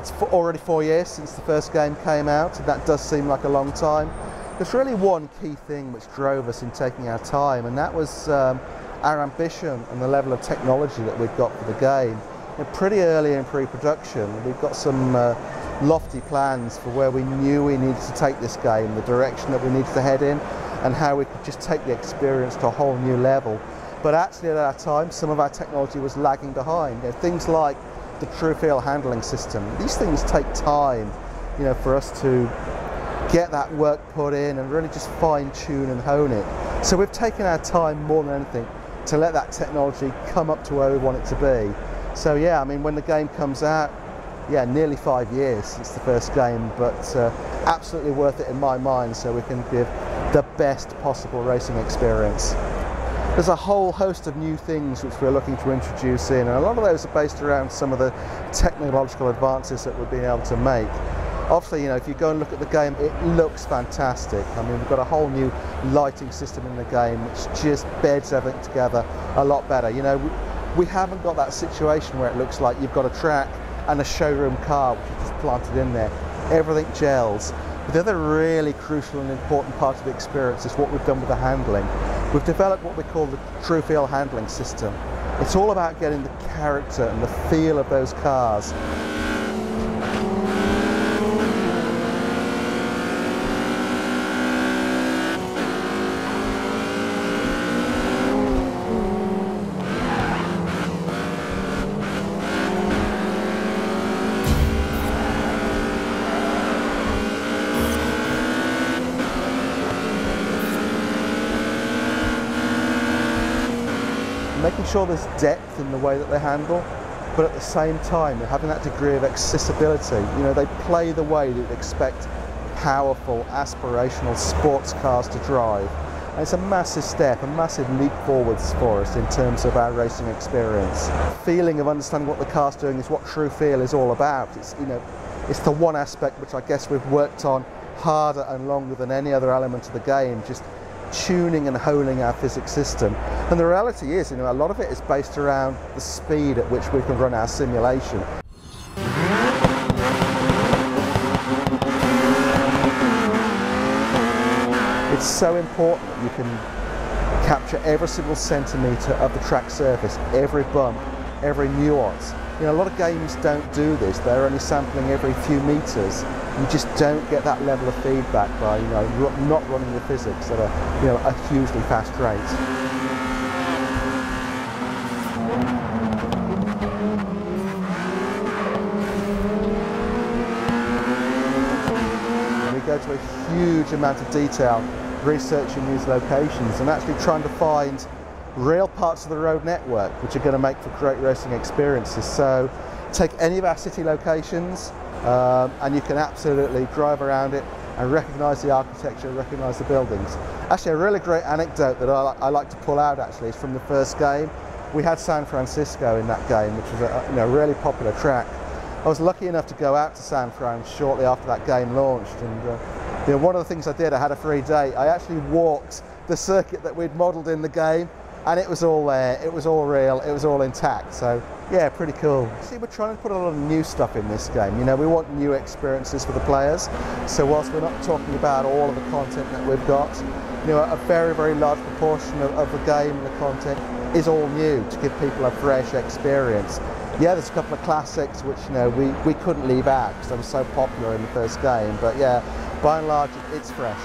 It's already 4 years since the first game came out, and that does seem like a long time. There's really one key thing which drove us in taking our time, and that was our ambition and the level of technology that we'd got for the game. Pretty early in pre-production, we've got some lofty plans for where we knew we needed to take this game, the direction that we needed to head in, and how we could just take the experience to a whole new level. But actually at that time, some of our technology was lagging behind. Things like the true feel handling system. These things take time, for us to get that work put in and really just fine tune and hone it. So we've taken our time more than anything to let that technology come up to where we want it to be. So yeah, I mean, when the game comes out, yeah, nearly 5 years since the first game, but absolutely worth it in my mind, so we can give the best possible racing experience. There's a whole host of new things which we're looking to introduce in, and a lot of those are based around some of the technological advances that we've been able to make. Obviously, if you go and look at the game, it looks fantastic. I mean, we've got a whole new lighting system in the game which just beds everything together a lot better. We haven't got that situation where it looks like you've got a track and a showroom car which is just planted in there. Everything gels. But the other really crucial and important part of the experience is what we've done with the handling. We've developed what we call the true feel handling system. It's all about getting the character and the feel of those cars. Making sure there's depth in the way that they handle, but at the same time they're having that degree of accessibility. They play the way that you'd expect powerful, aspirational sports cars to drive. And it's a massive step, a massive leap forwards for us in terms of our racing experience. The feeling of understanding what the car's doing is what true feel is all about. It's the one aspect which I guess we've worked on harder and longer than any other element of the game, just tuning and honing our physics system. And the reality is, a lot of it is based around the speed at which we can run our simulation. It's so important that you can capture every single centimetre of the track surface, every bump, every nuance. A lot of games don't do this. They're only sampling every few metres. You just don't get that level of feedback by not running the physics at a hugely fast rate. We go to a huge amount of detail researching these locations and actually trying to find real parts of the road network which are going to make for great racing experiences. So take any of our city locations and you can absolutely drive around it and recognise the architecture, recognise the buildings. Actually, a really great anecdote that I like to pull out actually is from the first game. We had San Francisco in that game, which was a really popular track. I was lucky enough to go out to San Fran shortly after that game launched, and one of the things I did, I had a free day. I actually walked the circuit that we'd modelled in the game, and it was all there, it was all real, it was all intact. So yeah, pretty cool. See, we're trying to put a lot of new stuff in this game. We want new experiences for the players. So whilst we're not talking about all of the content that we've got, a very, very large proportion of the game and the content is all new to give people a fresh experience. Yeah, there's a couple of classics which we couldn't leave out because they were so popular in the first game, but yeah, by and large it's fresh.